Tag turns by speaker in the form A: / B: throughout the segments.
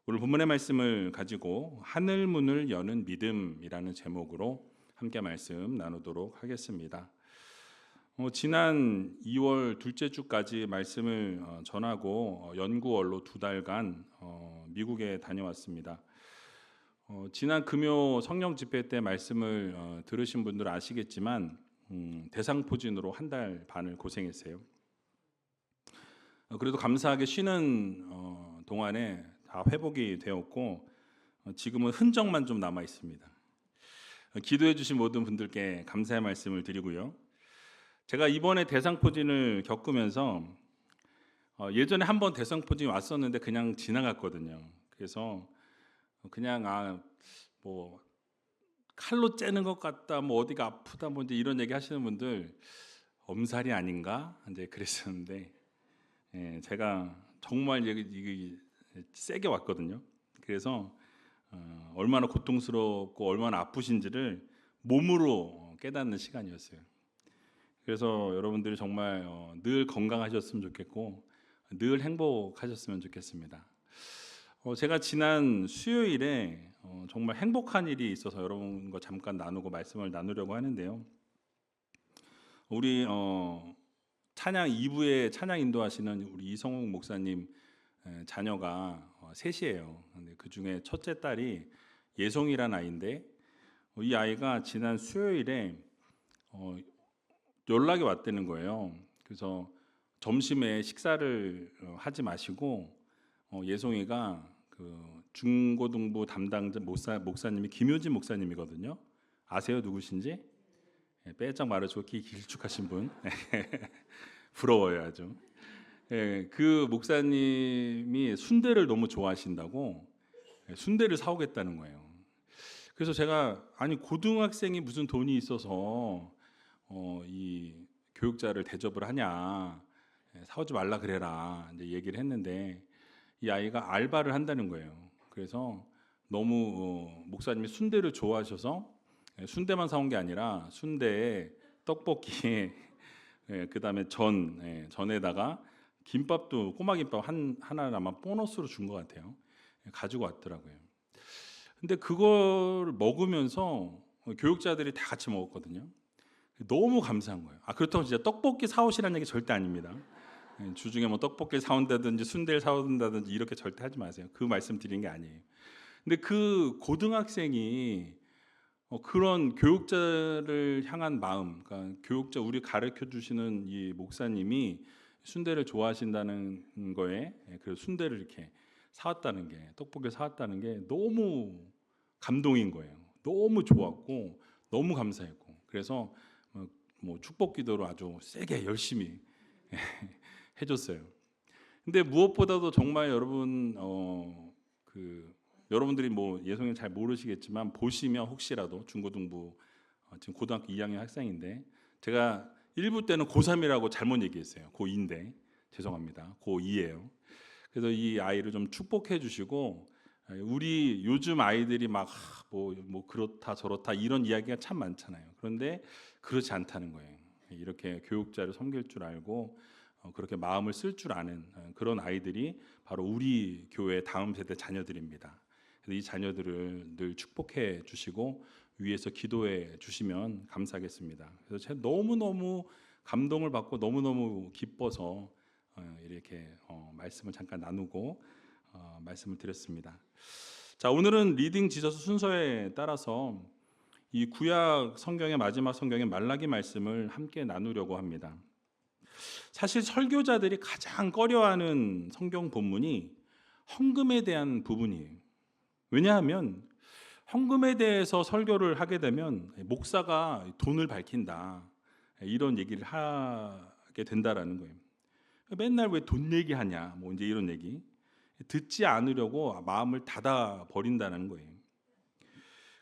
A: 오늘 본문의 말씀을 가지고 하늘 문을 여는 믿음이라는 제목으로 함께 말씀 나누도록 하겠습니다. 지난 2월 둘째 주까지 말씀을 전하고 연구원로 2달간 미국에 다녀왔습니다. 지난 금요 성령 집회 때 말씀을 들으신 분들 아시겠지만 대상포진으로 1달 반을 고생했어요. 그래도 감사하게 쉬는 동안에 다 회복이 되었고 지금은 흔적만 좀 남아 있습니다. 기도해 주신 모든 분들께 감사의 말씀을 드리고요. 제가 이번에 대상포진을 겪으면서 예전에 한번 대상포진이 왔었는데 그냥 지나갔거든요. 그래서 그냥 뭐 칼로 째는 것 같다, 뭐 어디가 아프다, 뭐 이제 이런 얘기 하시는 분들 엄살이 아닌가 이제 그랬었는데 제가 정말 이게 세게 왔거든요. 그래서 얼마나 고통스럽고 얼마나 아프신지를 몸으로 깨닫는 시간이었어요. 그래서 여러분들이 정말 늘 건강하셨으면 좋겠고 늘 행복하셨으면 좋겠습니다. 제가 지난 수요일에 정말 행복한 일이 있어서 여러분과 잠깐 나누고 말씀을 나누려고 하는데요. 우리 찬양 2부에 찬양 인도하시는 우리 이성욱 목사님 자녀가 셋이에요. 근데 그 중에 첫째 딸이 예송이라는 아이인데 이 아이가 지난 수요일에 연락이 왔다는 거예요. 그래서 점심에 식사를 하지 마시고 예송이가 그 중고등부 담당자 목사님이 김효진 목사님이거든요. 아세요? 누구신지? 빼짝 말해줘. 길쭉하신 분. 부러워요 아주. 그 목사님이 순대를 너무 좋아하신다고 순대를 사오겠다는 거예요. 그래서 제가 아니 고등학생이 무슨 돈이 있어서 이 교육자를 대접을 하냐, 사오지 말라 그래라 이제 얘기를 했는데 이 아이가 알바를 한다는 거예요. 그래서 너무 목사님이 순대를 좋아하셔서 순대만 사온 게 아니라 순대에 떡볶이에 그다음에 전에다가 김밥도 꼬마 김밥 하나 아마 보너스로 준 것 같아요. 가지고 왔더라고요. 근데 그걸 먹으면서 교육자들이 다 같이 먹었거든요. 너무 감사한 거예요. 그렇다고 진짜 떡볶이 사오시라는 얘기 절대 아닙니다. 주중에 뭐 떡볶이를 사온다든지 순대를 사온다든지 이렇게 절대 하지 마세요. 그 말씀 드린 게 아니에요. 근데 그 고등학생이 그런 교육자를 향한 마음, 그러니까 교육자 우리 가르쳐 주시는 이 목사님이 순대를 좋아하신다는 거에 그 순대를 이렇게 사왔다는 게, 떡볶이를 사왔다는 게 너무 감동인 거예요. 너무 좋았고 너무 감사했고 그래서 뭐 축복 기도로 아주 세게 열심히 해줬어요. 근데 무엇보다도 정말 여러분 여러분들이 뭐 예송이 잘 모르시겠지만 보시면 혹시라도 중고등부 지금 고등학교 2학년 학생인데 제가 1부 때는 고3이라고 잘못 얘기했어요. 고2인데 죄송합니다. 고2예요. 그래서 이 아이를 좀 축복해 주시고 우리 요즘 아이들이 막 뭐 그렇다 저렇다 이런 이야기가 참 많잖아요. 그런데 그렇지 않다는 거예요. 이렇게 교육자를 섬길 줄 알고 그렇게 마음을 쓸 줄 아는 그런 아이들이 바로 우리 교회 다음 세대 자녀들입니다. 그래서 이 자녀들을 늘 축복해 주시고 위에서 기도해 주시면 감사하겠습니다. 그래서 제가 너무너무 감동을 받고 너무너무 기뻐서 이렇게 말씀을 잠깐 나누고 말씀을 드렸습니다. 자, 오늘은 리딩 지저스 순서에 따라서 이 구약 성경의 마지막 성경의 말라기 말씀을 함께 나누려고 합니다. 사실 설교자들이 가장 꺼려하는 성경 본문이 헌금에 대한 부분이에요. 왜냐하면 헌금에 대해서 설교를 하게 되면 목사가 돈을 밝힌다 이런 얘기를 하게 된다라는 거예요. 맨날 왜 돈 얘기하냐 뭐 이제 이런 얘기 듣지 않으려고 마음을 닫아 버린다는 거예요.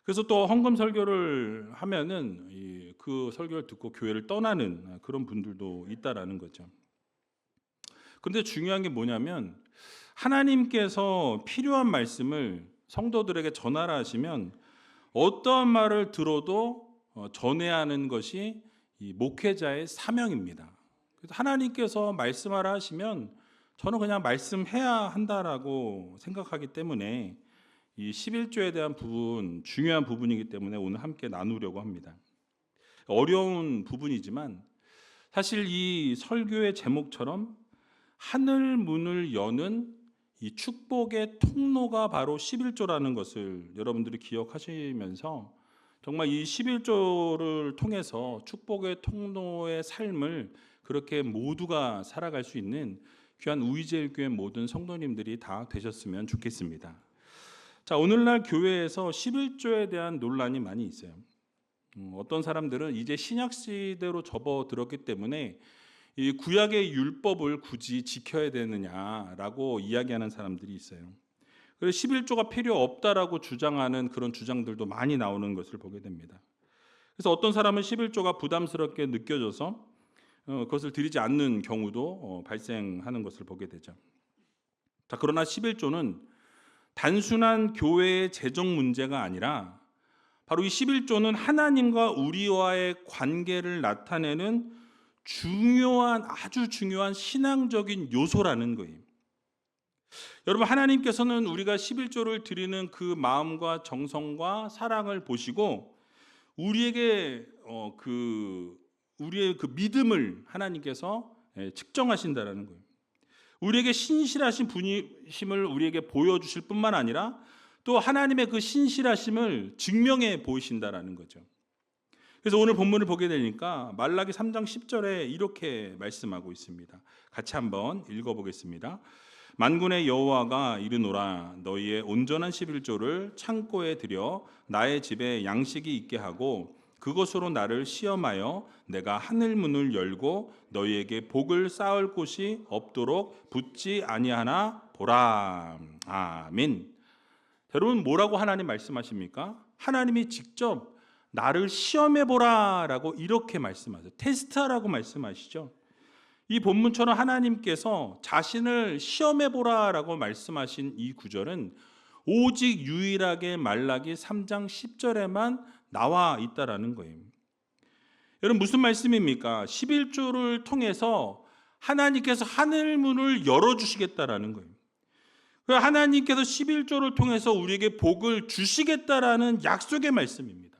A: 그래서 또 헌금 설교를 하면은 그 설교를 듣고 교회를 떠나는 그런 분들도 있다라는 거죠. 그런데 중요한 게 뭐냐면 하나님께서 필요한 말씀을 성도들에게 전하라 하시면 어떠한 말을 들어도 전해야 하는 것이 이 목회자의 사명입니다. 그래서 하나님께서 말씀하라 하시면 저는 그냥 말씀해야 한다라고 생각하기 때문에 이 11조에 대한 부분, 중요한 부분이기 때문에 오늘 함께 나누려고 합니다. 어려운 부분이지만 사실 이 설교의 제목처럼 하늘 문을 여는 이 축복의 통로가 바로 11조라는 것을 여러분들이 기억하시면서 정말 이 11조를 통해서 축복의 통로의 삶을 그렇게 모두가 살아갈 수 있는 귀한 우이제일교회 모든 성도님들이 다 되셨으면 좋겠습니다. 자, 오늘날 교회에서 11조에 대한 논란이 많이 있어요. 어떤 사람들은 이제 신약 시대로 접어들었기 때문에 이 구약의 율법을 굳이 지켜야 되느냐라고 이야기하는 사람들이 있어요. 그래서 11조가 필요 없다라고 주장하는 그런 주장들도 많이 나오는 것을 보게 됩니다. 그래서 어떤 사람은 11조가 부담스럽게 느껴져서 그것을 드리지 않는 경우도 발생하는 것을 보게 되죠. 자, 그러나 11조는 단순한 교회의 재정 문제가 아니라 바로 이 11조는 하나님과 우리와의 관계를 나타내는 아주 중요한 신앙적인 요소라는 거예요. 여러분, 하나님께서는 우리가 11조를 드리는 그 마음과 정성과 사랑을 보시고 우리의 그 믿음을 하나님께서 측정하신다라는 거예요. 우리에게 신실하신 분이심을 우리에게 보여주실 뿐만 아니라 또 하나님의 그 신실하심을 증명해 보이신다라는 거죠. 그래서 오늘 본문을 보게 되니까 말라기 3장 10절에 이렇게 말씀하고 있습니다. 같이 한번 읽어보겠습니다. 만군의 여호와가 이르노라, 너희의 온전한 11조를 창고에 들여 나의 집에 양식이 있게 하고 그것으로 나를 시험하여 내가 하늘 문을 열고 너희에게 복을 쌓을 곳이 없도록 붙지 아니하나 보라. 아멘. 여러분, 뭐라고 하나님 말씀하십니까? 하나님이 직접 나를 시험해 보라라고 이렇게 말씀하세요. 테스트하라고 말씀하시죠. 이 본문처럼 하나님께서 자신을 시험해 보라라고 말씀하신 이 구절은 오직 유일하게 말라기 3장 10절에만 나와 있다라는 거예요. 여러분, 무슨 말씀입니까? 11조를 통해서 하나님께서 하늘 문을 열어주시겠다라는 거예요. 하나님께서 11조를 통해서 우리에게 복을 주시겠다라는 약속의 말씀입니다.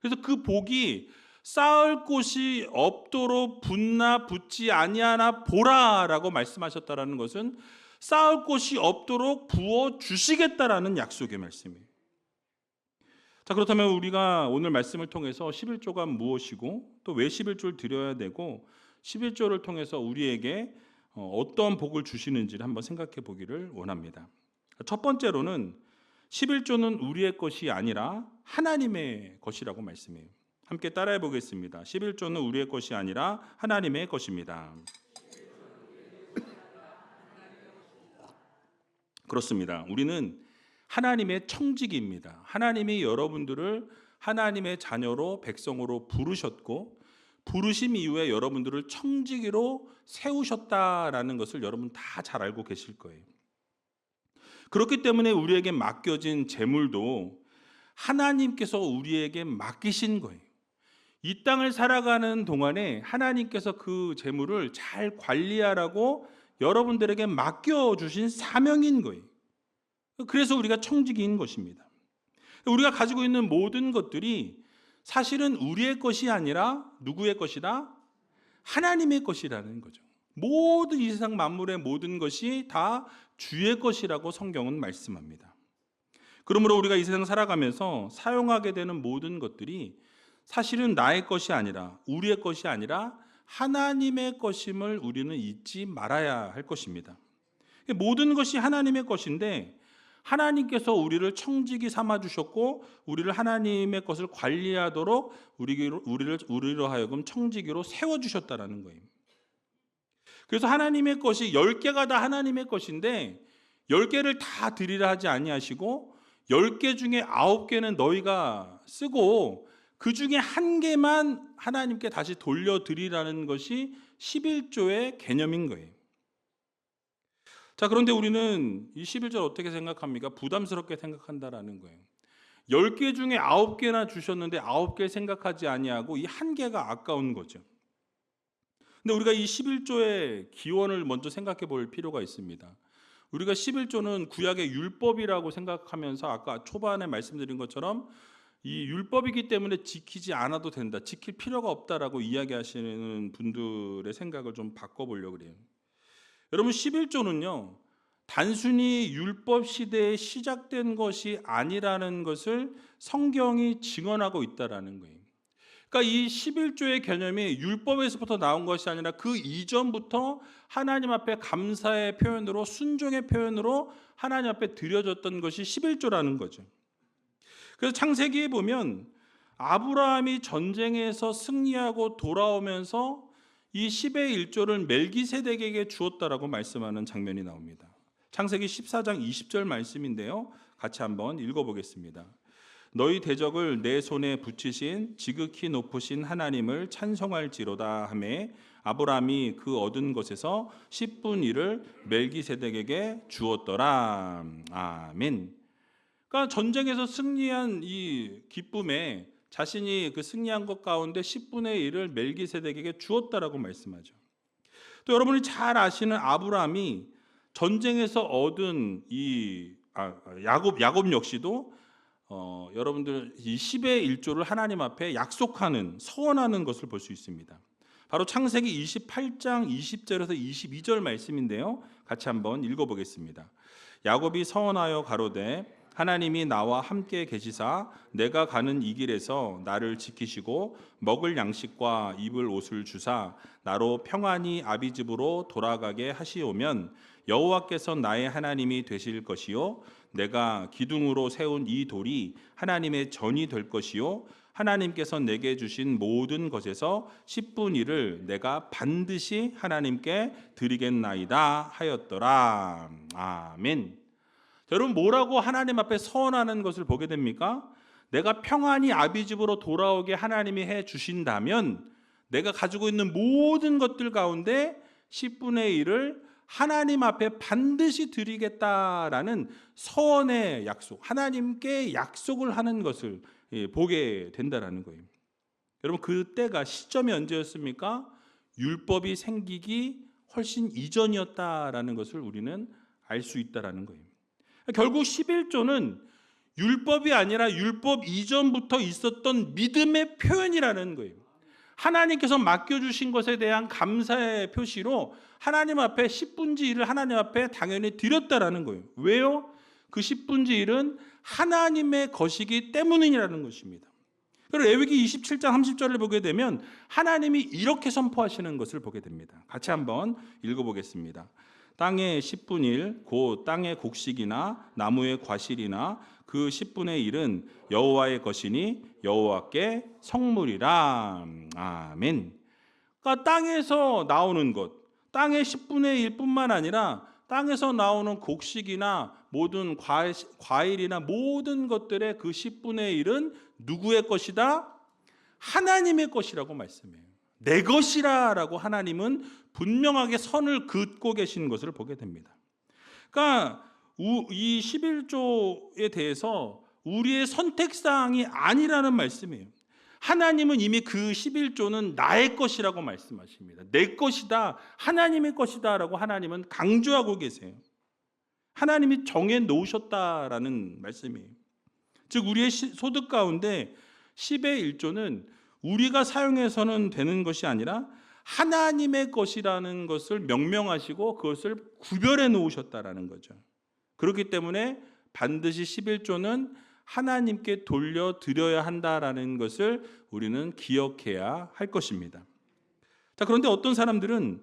A: 그래서 그 복이 쌓을 곳이 없도록 붙지 아니하나 보라라고 말씀하셨다라는 것은 쌓을 곳이 없도록 부어 주시겠다라는 약속의 말씀이에요. 자, 그렇다면 우리가 오늘 말씀을 통해서 11조가 무엇이고 또 왜 11조를 드려야 되고 11조를 통해서 우리에게 어떤 복을 주시는지를 한번 생각해 보기를 원합니다. 첫 번째로는 11조는 우리의 것이 아니라 하나님의 것이라고 말씀해요. 함께 따라해 보겠습니다. 11조는 우리의 것이 아니라 하나님의 것입니다. 그렇습니다. 우리는 하나님의 청지기입니다. 하나님이 여러분들을 하나님의 자녀로 백성으로 부르셨고 부르심 이후에 여러분들을 청지기로 세우셨다라는 것을 여러분 다 잘 알고 계실 거예요. 그렇기 때문에 우리에게 맡겨진 재물도 하나님께서 우리에게 맡기신 거예요. 이 땅을 살아가는 동안에 하나님께서 그 재물을 잘 관리하라고 여러분들에게 맡겨주신 사명인 거예요. 그래서 우리가 청지기인 것입니다. 우리가 가지고 있는 모든 것들이 사실은 우리의 것이 아니라 누구의 것이다? 하나님의 것이라는 거죠. 모든 이 세상 만물의 모든 것이 다 주의 것이라고 성경은 말씀합니다. 그러므로 우리가 이 세상 살아가면서 사용하게 되는 모든 것들이 사실은 나의 것이 아니라 우리의 것이 아니라 하나님의 것임을 우리는 잊지 말아야 할 것입니다. 모든 것이 하나님의 것인데 하나님께서 우리를 청지기 삼아 주셨고 우리를 하나님의 것을 관리하도록 우리로 하여금 청지기로 세워 주셨다라는 거예요. 그래서 하나님의 것이 10개가 다 하나님의 것인데 10개를 다 드리라 하지 아니하시고 10개 중에 9개는 너희가 쓰고 그 중에 1개만 하나님께 다시 돌려드리라는 것이 11조의 개념인 거예요. 자, 그런데 우리는 이 11절 어떻게 생각합니까? 부담스럽게 생각한다라는 거예요. 10개 중에 9개나 주셨는데 9개 생각하지 아니하고 이 1개가 아까운 거죠. 근데 우리가 이 11조의 기원을 먼저 생각해 볼 필요가 있습니다. 우리가 11조는 구약의 율법이라고 생각하면서 아까 초반에 말씀드린 것처럼 이 율법이기 때문에 지키지 않아도 된다, 지킬 필요가 없다라고 이야기하시는 분들의 생각을 좀 바꿔보려고 그래요. 여러분, 11조는요 단순히 율법 시대에 시작된 것이 아니라는 것을 성경이 증언하고 있다라는 거예요. 그러니까 이 11조의 개념이 율법에서부터 나온 것이 아니라 그 이전부터 하나님 앞에 감사의 표현으로, 순종의 표현으로 하나님 앞에 드려졌던 것이 11조라는 거죠. 그래서 창세기에 보면 아브라함이 전쟁에서 승리하고 돌아오면서 이 10의 1조를 멜기세덱에게 주었다라고 말씀하는 장면이 나옵니다. 창세기 14장 20절 말씀인데요, 같이 한번 읽어보겠습니다. 너희 대적을 내 손에 붙이신 지극히 높으신 하나님을 찬송할지로다 하매 아브라함이 그 얻은 것에서 10분의 1을 멜기세덱에게 주었더라. 아멘. 그러니까 전쟁에서 승리한 이 기쁨에 자신이 그 승리한 것 가운데 10분의 1을 멜기세덱에게 주었다라고 말씀하죠. 또 여러분이 잘 아시는 아브라함이 전쟁에서 얻은 이 야곱 역시도 여러분들 이 10의 1조를 하나님 앞에 약속하는, 서원하는 것을 볼 수 있습니다. 바로 창세기 28장 20절에서 22절 말씀인데요, 같이 한번 읽어보겠습니다. 야곱이 서원하여 가로되 하나님이 나와 함께 계시사 내가 가는 이 길에서 나를 지키시고 먹을 양식과 입을 옷을 주사 나로 평안히 아비 집으로 돌아가게 하시오면 여호와께서 나의 하나님이 되실 것이요 내가 기둥으로 세운 이 돌이 하나님의 전이 될 것이요 하나님께서 내게 주신 모든 것에서 10분의 1을 내가 반드시 하나님께 드리겠나이다 하였더라. 아멘. 여러분, 뭐라고 하나님 앞에 서원하는 것을 보게 됩니까? 내가 평안히 아비 집으로 돌아오게 하나님이 해 주신다면 내가 가지고 있는 모든 것들 가운데 10분의 1을 하나님 앞에 반드시 드리겠다라는 서원의 약속, 하나님께 약속을 하는 것을 보게 된다라는 거예요. 여러분, 그때가 시점이 언제였습니까? 율법이 생기기 훨씬 이전이었다라는 것을 우리는 알 수 있다라는 거예요. 결국 11조는 율법이 아니라 율법 이전부터 있었던 믿음의 표현이라는 거예요. 하나님께서 맡겨주신 것에 대한 감사의 표시로 하나님 앞에 10분의 1을 하나님 앞에 당연히 드렸다라는 거예요. 왜요? 그 10분의 1은 하나님의 것이기 때문이라는 것입니다. 그리고 레위기 27장 30절을 보게 되면 하나님이 이렇게 선포하시는 것을 보게 됩니다. 같이 한번 읽어보겠습니다. 땅의 10분의 1, 곧 땅의 곡식이나 나무의 과실이나 그 10분의 1은 여호와의 것이니 여호와께 성물이라. 아멘. 그러니까 땅에서 나오는 것, 땅의 10분의 1뿐만 아니라 땅에서 나오는 곡식이나 모든 과일이나 모든 것들의 그 10분의 1은 누구의 것이다? 하나님의 것이라고 말씀해요. 내 것이라라고 하나님은 분명하게 선을 긋고 계신 것을 보게 됩니다. 그러니까 이 11조에 대해서 우리의 선택사항이 아니라는 말씀이에요. 하나님은 이미 그 11조는 나의 것이라고 말씀하십니다. 내 것이다, 하나님의 것이다 라고 하나님은 강조하고 계세요. 하나님이 정해 놓으셨다라는 말씀이에요. 즉 우리의 소득 가운데 10의 1조는 우리가 사용해서는 되는 것이 아니라 하나님의 것이라는 것을 명명하시고 그것을 구별해 놓으셨다라는 거죠. 그렇기 때문에 반드시 11조는 하나님께 돌려드려야 한다라는 것을 우리는 기억해야 할 것입니다. 자, 그런데 어떤 사람들은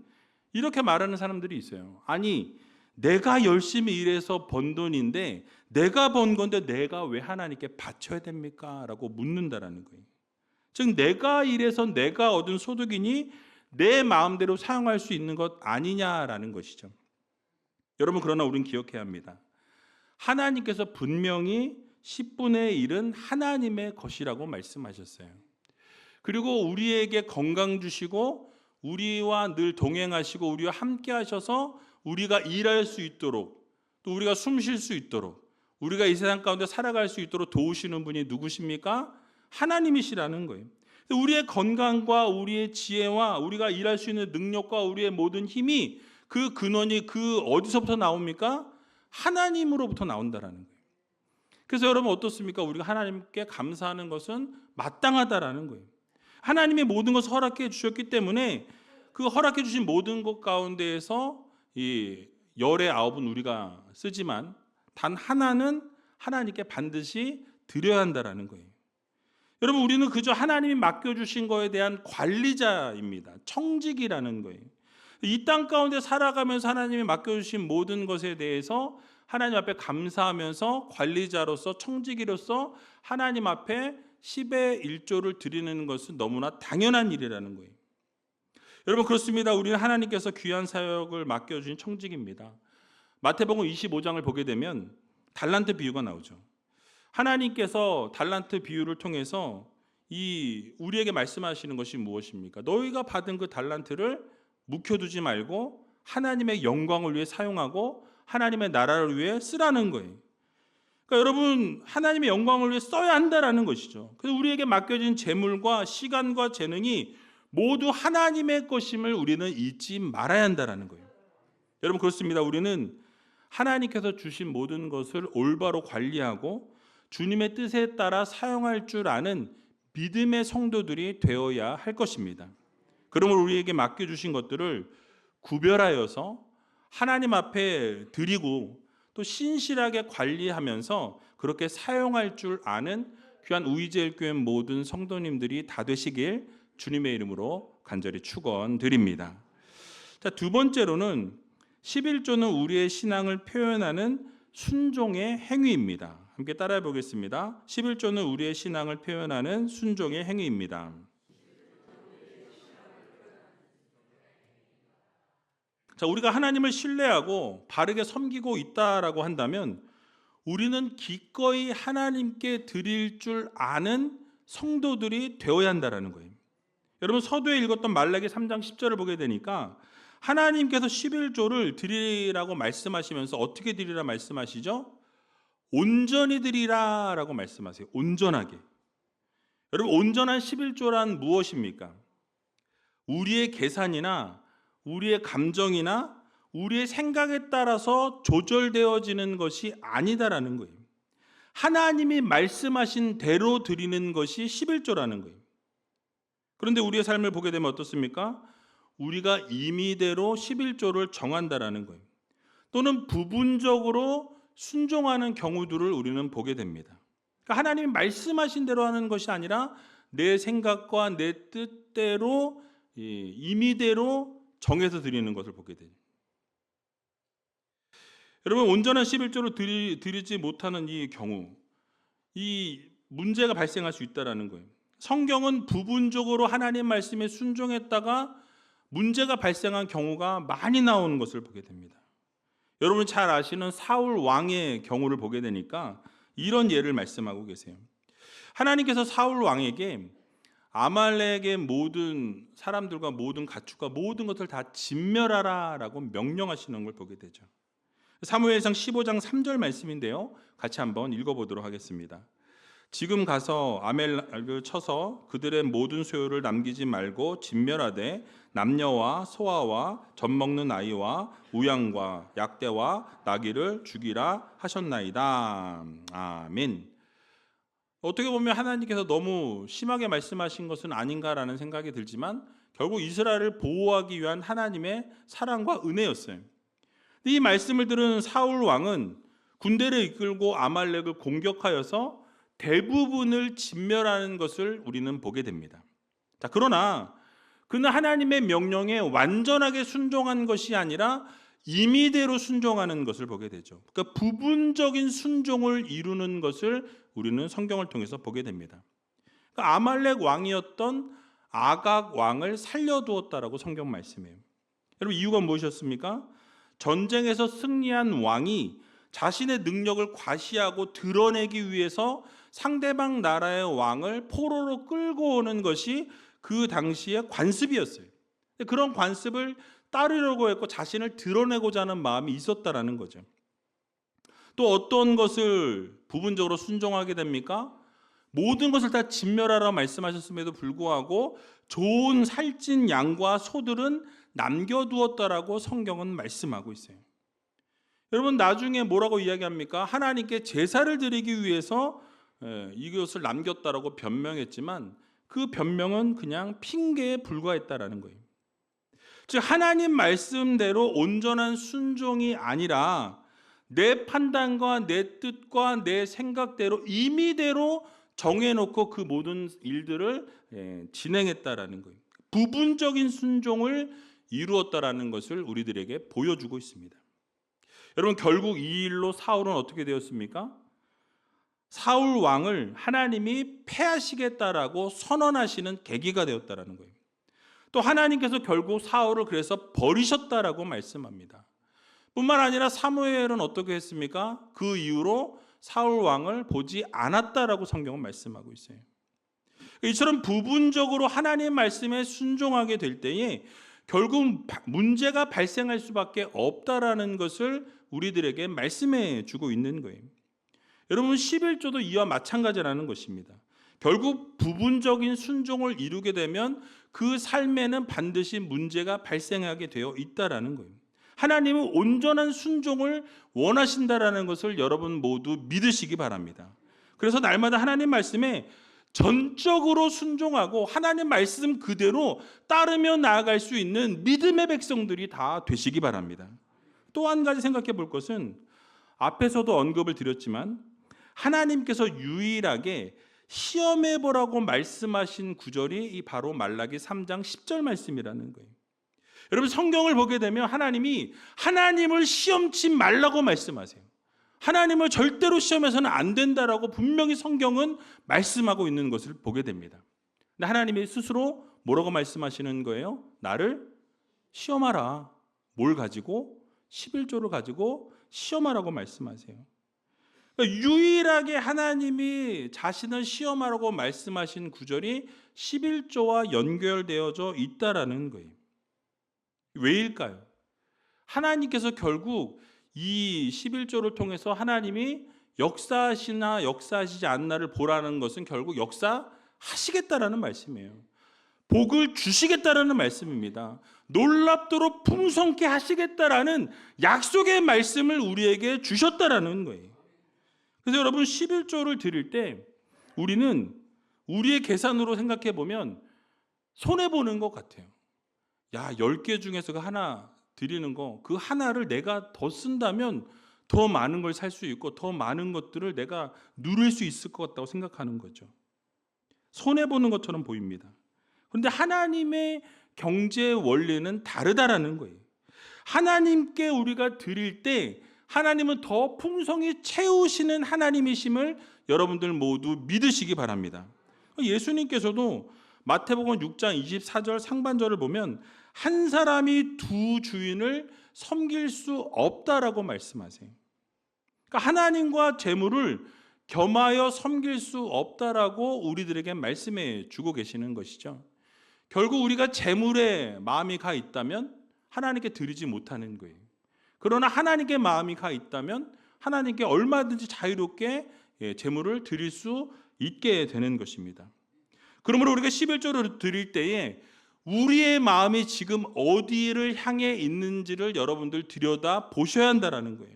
A: 이렇게 말하는 사람들이 있어요. 아니, 내가 열심히 일해서 번 돈인데 내가 번 건데 내가 왜 하나님께 바쳐야 됩니까? 라고 묻는다라는 거예요. 즉 내가 일해서 내가 얻은 소득이니 내 마음대로 사용할 수 있는 것 아니냐라는 것이죠. 여러분, 그러나 우리는 기억해야 합니다. 하나님께서 분명히 10분의 1은 하나님의 것이라고 말씀하셨어요. 그리고 우리에게 건강 주시고 우리와 늘 동행하시고 우리와 함께 하셔서 우리가 일할 수 있도록, 또 우리가 숨 쉴 수 있도록, 우리가 이 세상 가운데 살아갈 수 있도록 도우시는 분이 누구십니까? 하나님이시라는 거예요. 우리의 건강과 우리의 지혜와 우리가 일할 수 있는 능력과 우리의 모든 힘이 그 근원이 어디서부터 나옵니까? 하나님으로부터 나온다라는 거예요. 그래서 여러분 어떻습니까? 우리가 하나님께 감사하는 것은 마땅하다라는 거예요. 하나님이 모든 것을 허락해 주셨기 때문에 그 허락해 주신 모든 것 가운데에서 이 열의 9은 우리가 쓰지만 단 하나는 하나님께 반드시 드려야 한다라는 거예요. 여러분 우리는 그저 하나님이 맡겨주신 거에 대한 관리자입니다. 청직이라는 거예요. 이 땅 가운데 살아가면서 하나님이 맡겨주신 모든 것에 대해서 하나님 앞에 감사하면서 관리자로서 청지기로서 하나님 앞에 10의 1조를 드리는 것은 너무나 당연한 일이라는 거예요. 여러분 그렇습니다. 우리는 하나님께서 귀한 사역을 맡겨주신 청직입니다. 마태복음 25장을 보게 되면 달란트 비유가 나오죠. 하나님께서 달란트 비유를 통해서 우리에게 말씀하시는 것이 무엇입니까? 너희가 받은 그 달란트를 묵혀두지 말고 하나님의 영광을 위해 사용하고 하나님의 나라를 위해 쓰라는 거예요. 그러니까 여러분 하나님의 영광을 위해 써야 한다라는 것이죠. 그래서 우리에게 맡겨진 재물과 시간과 재능이 모두 하나님의 것임을 우리는 잊지 말아야 한다라는 거예요. 여러분 그렇습니다. 우리는 하나님께서 주신 모든 것을 올바로 관리하고 주님의 뜻에 따라 사용할 줄 아는 믿음의 성도들이 되어야 할 것입니다. 그러므로 우리에게 맡겨주신 것들을 구별하여서 하나님 앞에 드리고 또 신실하게 관리하면서 그렇게 사용할 줄 아는 귀한 우이제일교회 모든 성도님들이 다 되시길 주님의 이름으로 간절히 축원드립니다. 자, 두 번째로는 11조는 우리의 신앙을 표현하는 순종의 행위입니다. 함께 따라해 보겠습니다. 11조는 우리의 신앙을 표현하는 순종의 행위입니다. 자, 우리가 하나님을 신뢰하고 바르게 섬기고 있다라고 한다면 우리는 기꺼이 하나님께 드릴 줄 아는 성도들이 되어야 한다라는 거예요. 여러분 서두에 읽었던 말라기 3장 10절을 보게 되니까 하나님께서 11조를 드리라고 말씀하시면서 어떻게 드리라 말씀하시죠? 온전히 드리라 라고 말씀하세요. 온전하게. 여러분 온전한 11조란 무엇입니까? 우리의 계산이나 우리의 감정이나 우리의 생각에 따라서 조절되어지는 것이 아니다라는 거예요. 하나님이 말씀하신 대로 드리는 것이 11조라는 거예요. 그런데 우리의 삶을 보게 되면 어떻습니까? 우리가 임의대로 11조를 정한다라는 거예요. 또는 부분적으로 순종하는 경우들을 우리는 보게 됩니다. 그러니까 하나님이 말씀하신 대로 하는 것이 아니라 내 생각과 내 뜻대로 임의대로 정해서 드리는 것을 보게 돼요. 여러분 온전한 11조를 드리지 못하는 이 경우 이 문제가 발생할 수 있다는 거예요. 성경은 부분적으로 하나님 말씀에 순종했다가 문제가 발생한 경우가 많이 나오는 것을 보게 됩니다. 여러분 잘 아시는 사울 왕의 경우를 보게 되니까 이런 예를 말씀하고 계세요. 하나님께서 사울 왕에게 아말렉의 모든 사람들과 모든 가축과 모든 것을 다 진멸하라라고 명령하시는 걸 보게 되죠. 사무엘상 15장 3절 말씀인데요. 같이 한번 읽어보도록 하겠습니다. 지금 가서 아말렉을 쳐서 그들의 모든 소유를 남기지 말고 진멸하되 남녀와 소아와 젖먹는 아이와 우양과 약대와 나귀를 죽이라 하셨나이다. 아멘. 어떻게 보면 하나님께서 너무 심하게 말씀하신 것은 아닌가라는 생각이 들지만 결국 이스라엘을 보호하기 위한 하나님의 사랑과 은혜였어요. 이 말씀을 들은 사울 왕은 군대를 이끌고 아말렉을 공격하여서 대부분을 진멸하는 것을 우리는 보게 됩니다. 자, 그러나 그는 하나님의 명령에 완전하게 순종한 것이 아니라 임의대로 순종하는 것을 보게 되죠. 그러니까 부분적인 순종을 이루는 것을 우리는 성경을 통해서 보게 됩니다. 그러니까 아말렉 왕이었던 아각 왕을 살려두었다라고 성경 말씀해요. 여러분 이유가 무엇이었습니까? 전쟁에서 승리한 왕이 자신의 능력을 과시하고 드러내기 위해서 상대방 나라의 왕을 포로로 끌고 오는 것이 그 당시의 관습이었어요. 그런 관습을 따르려고 했고 자신을 드러내고자 하는 마음이 있었다라는 거죠. 또 어떤 것을 부분적으로 순종하게 됩니까? 모든 것을 다 진멸하라 말씀하셨음에도 불구하고 좋은 살찐 양과 소들은 남겨두었다라고 성경은 말씀하고 있어요. 여러분, 나중에 뭐라고 이야기합니까? 하나님께 제사를 드리기 위해서 이것을 남겼다라고 변명했지만 그 변명은 그냥 핑계에 불과했다라는 거예요. 즉, 하나님 말씀대로 온전한 순종이 아니라 내 판단과 내 뜻과 내 생각대로 임의대로 정해놓고 그 모든 일들을 진행했다라는 거예요. 부분적인 순종을 이루었다라는 것을 우리들에게 보여주고 있습니다. 여러분, 결국 이 일로 사울은 어떻게 되었습니까? 사울 왕을 하나님이 패하시겠다라고 선언하시는 계기가 되었다라는 거예요. 또 하나님께서 결국 사울을 그래서 버리셨다라고 말씀합니다. 뿐만 아니라 사무엘은 어떻게 했습니까? 그 이후로 사울 왕을 보지 않았다라고 성경은 말씀하고 있어요. 이처럼 부분적으로 하나님의 말씀에 순종하게 될 때에 결국 문제가 발생할 수밖에 없다라는 것을 우리들에게 말씀해 주고 있는 거예요. 여러분, 11조도 이와 마찬가지라는 것입니다. 결국 부분적인 순종을 이루게 되면 그 삶에는 반드시 문제가 발생하게 되어 있다라는 거예요. 하나님은 온전한 순종을 원하신다라는 것을 여러분 모두 믿으시기 바랍니다. 그래서 날마다 하나님 말씀에 전적으로 순종하고 하나님 말씀 그대로 따르며 나아갈 수 있는 믿음의 백성들이 다 되시기 바랍니다. 또 한 가지 생각해 볼 것은 앞에서도 언급을 드렸지만 하나님께서 유일하게 시험해 보라고 말씀하신 구절이 이 바로 말라기 3장 10절 말씀이라는 거예요. 여러분, 성경을 보게 되면 하나님이 하나님을 시험치 말라고 말씀하세요. 하나님을 절대로 시험해서는 안 된다라고 분명히 성경은 말씀하고 있는 것을 보게 됩니다. 근데 하나님이 스스로 뭐라고 말씀하시는 거예요? 나를 시험하라. 뭘 가지고? 11조를 가지고 시험하라고 말씀하세요. 그러니까 유일하게 하나님이 자신을 시험하라고 말씀하신 구절이 11조와 연결되어져 있다라는 거예요. 왜일까요? 하나님께서 결국 이 11조를 통해서 하나님이 역사하시나 역사하시지 않나를 보라는 것은 결국 역사하시겠다라는 말씀이에요. 복을 주시겠다라는 말씀입니다. 놀랍도록 풍성케 하시겠다라는 약속의 말씀을 우리에게 주셨다라는 거예요. 그래서 여러분, 11조를 드릴 때 우리는 우리의 계산으로 생각해 보면 손해보는 것 같아요. 야, 10개 중에서 그 하나 드리는 거, 그 하나를 내가 더 쓴다면 더 많은 걸 살 수 있고 더 많은 것들을 내가 누릴 수 있을 것 같다고 생각하는 거죠. 손해보는 것처럼 보입니다. 그런데 하나님의 경제 원리는 다르다라는 거예요. 하나님께 우리가 드릴 때 하나님은 더 풍성히 채우시는 하나님이심을 여러분들 모두 믿으시기 바랍니다. 예수님께서도 마태복음 6장 24절 상반절을 보면 한 사람이 두 주인을 섬길 수 없다라고 말씀하세요. 그러니까 하나님과 재물을 겸하여 섬길 수 없다라고 우리들에게 말씀해 주고 계시는 것이죠. 결국 우리가 재물에 마음이 가 있다면 하나님께 드리지 못하는 거예요. 그러나 하나님께 마음이 가 있다면 하나님께 얼마든지 자유롭게 재물을 드릴 수 있게 되는 것입니다. 그러므로 우리가 11조를 드릴 때에 우리의 마음이 지금 어디를 향해 있는지를 여러분들 들여다 보셔야 한다는 거예요.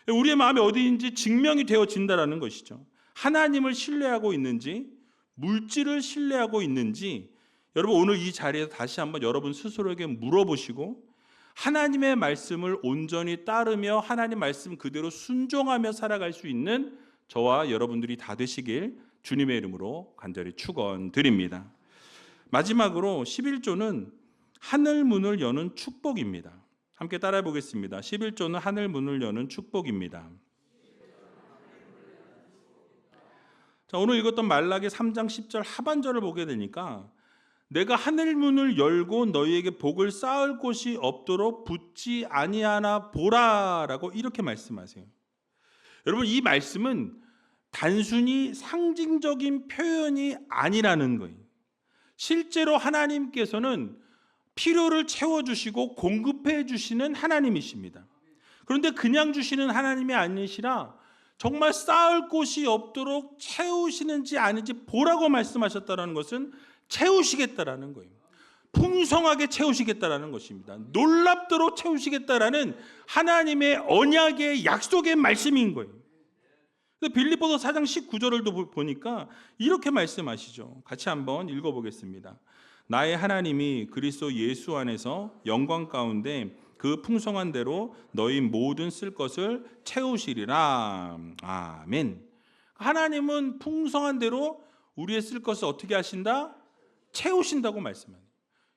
A: 우리의 마음이 어디인지 증명이 되어진다는 것이죠. 하나님을 신뢰하고 있는지, 물질을 신뢰하고 있는지, 여러분 오늘 이 자리에서 다시 한번 여러분 스스로에게 물어보시고 하나님의 말씀을 온전히 따르며 하나님 말씀 그대로 순종하며 살아갈 수 있는 저와 여러분들이 다 되시길 주님의 이름으로 간절히 축원드립니다. 마지막으로 11조는 하늘 문을 여는 축복입니다. 함께 따라해 보겠습니다. 11조는 하늘 문을 여는 축복입니다. 자, 오늘 읽었던 말라기 3장 10절 하반절을 보게 되니까 내가 하늘 문을 열고 너희에게 복을 쌓을 곳이 없도록 붙지 아니하나 보라라고 이렇게 말씀하세요. 여러분, 이 말씀은 단순히 상징적인 표현이 아니라는 거예요. 실제로 하나님께서는 필요를 채워주시고 공급해 주시는 하나님이십니다. 그런데 그냥 주시는 하나님이 아니시라 정말 쌓을 곳이 없도록 채우시는지 아닌지 보라고 말씀하셨다는 것은 채우시겠다라는 거예요. 풍성하게 채우시겠다라는 것입니다. 놀랍도록 채우시겠다라는 하나님의 언약의 약속의 말씀인 거예요. 빌립보서 4장 19절을 보니까 이렇게 말씀하시죠. 같이 한번 읽어보겠습니다. 나의 하나님이 그리스도 예수 안에서 영광 가운데 그 풍성한 대로 너희 모든 쓸 것을 채우시리라. 아멘. 하나님은 풍성한 대로 우리의 쓸 것을 어떻게 하신다? 채우신다고 말씀합니다.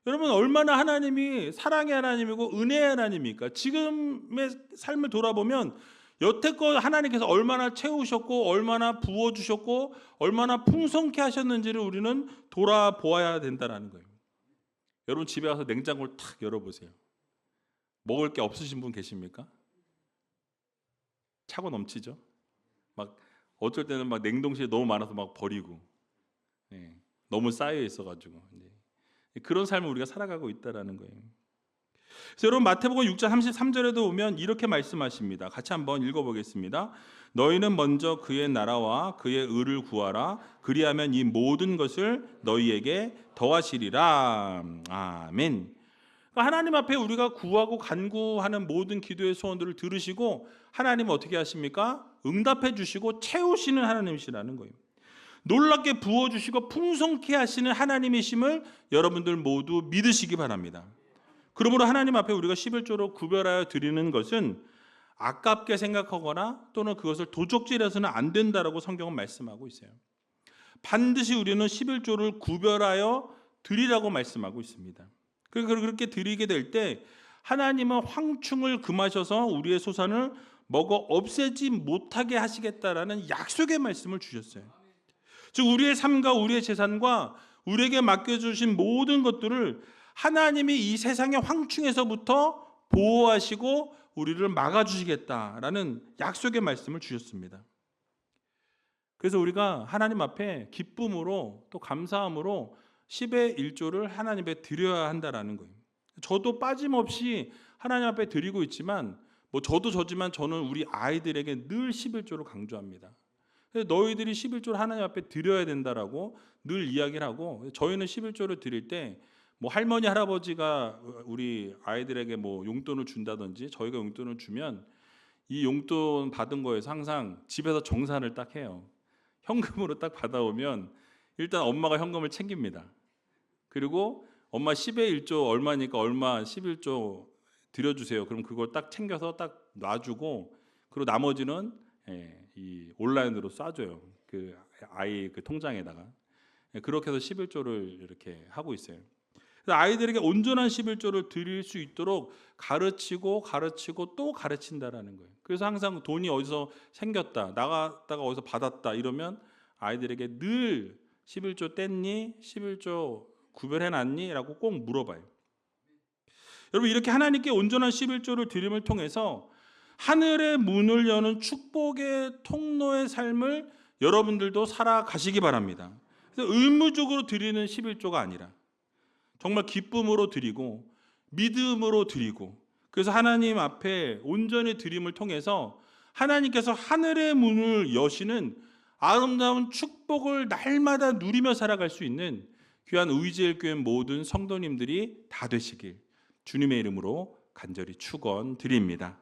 A: 여러분, 얼마나 하나님이 사랑의 하나님이고 은혜의 하나님입니까? 지금의 삶을 돌아보면 여태껏 하나님께서 얼마나 채우셨고 얼마나 부어주셨고 얼마나 풍성케 하셨는지를 우리는 돌아보아야 된다는 거예요. 여러분, 집에 가서 냉장고를 탁 열어보세요. 먹을 게 없으신 분 계십니까? 차고 넘치죠? 막 어쩔 때는 막 냉동실에 너무 많아서 막 버리고, 너무 쌓여 있어가지고 그런 삶을 우리가 살아가고 있다라는 거예요. 그래서 여러분, 마태복음 6장 33절에도 보면 이렇게 말씀하십니다. 같이 한번 읽어보겠습니다. 너희는 먼저 그의 나라와 그의 의를 구하라. 그리하면 이 모든 것을 너희에게 더하시리라. 아멘. 하나님 앞에 우리가 구하고 간구하는 모든 기도의 소원들을 들으시고 하나님은 어떻게 하십니까? 응답해 주시고 채우시는 하나님이시라는 거예요. 놀랍게 부어주시고 풍성케 하시는 하나님이심을 여러분들 모두 믿으시기 바랍니다. 그러므로 하나님 앞에 우리가 11조로 구별하여 드리는 것은 아깝게 생각하거나 또는 그것을 도적질해서는 안 된다라고 성경은 말씀하고 있어요. 반드시 우리는 11조를 구별하여 드리라고 말씀하고 있습니다. 그렇게 드리게 될 때 하나님은 황충을 금하셔서 우리의 소산을 먹어 없애지 못하게 하시겠다라는 약속의 말씀을 주셨어요. 즉 우리의 삶과 우리의 재산과 우리에게 맡겨주신 모든 것들을 하나님이 이 세상의 황충에서부터 보호하시고 우리를 막아주시겠다라는 약속의 말씀을 주셨습니다. 그래서 우리가 하나님 앞에 기쁨으로 또 감사함으로 10의 1조를 하나님 앞에 드려야 한다라는 거예요. 저도 빠짐없이 하나님 앞에 드리고 있지만 저도 저지만 저는 우리 아이들에게 늘 11조를 강조합니다. 너희들이 11조를 하나님 앞에 드려야 된다라고 늘 이야기를 하고, 저희는 11조를 드릴 때 할머니 할아버지가 우리 아이들에게 용돈을 준다든지 저희가 용돈을 주면 이 용돈 받은 거에서 항상 집에서 정산을 딱 해요. 현금으로 딱 받아오면 일단 엄마가 현금을 챙깁니다. 그리고 엄마 10의 1조 얼마니까 얼마 11조 드려주세요. 그럼 그걸 딱 챙겨서 딱 놔주고, 그리고 나머지는 이 온라인으로 쏴줘요. 그 아이 그 통장에다가. 그렇게 해서 11조를 이렇게 하고 있어요. 그래서 아이들에게 온전한 11조를 드릴 수 있도록 가르치고 또 가르친다라는 거예요. 그래서 항상 돈이 어디서 생겼다, 나갔다가 어디서 받았다 이러면 아이들에게 늘 11조 뗐니? 11조 구별해놨니? 라고 꼭 물어봐요. 여러분, 이렇게 하나님께 온전한 11조를 드림을 통해서 하늘의 문을 여는 축복의 통로의 삶을 여러분들도 살아가시기 바랍니다. 그래서 의무적으로 드리는 11조가 아니라 정말 기쁨으로 드리고 믿음으로 드리고, 그래서 하나님 앞에 온전히 드림을 통해서 하나님께서 하늘의 문을 여시는 아름다운 축복을 날마다 누리며 살아갈 수 있는 귀한 의지의 교회 모든 성도님들이 다 되시길 주님의 이름으로 간절히 축원드립니다.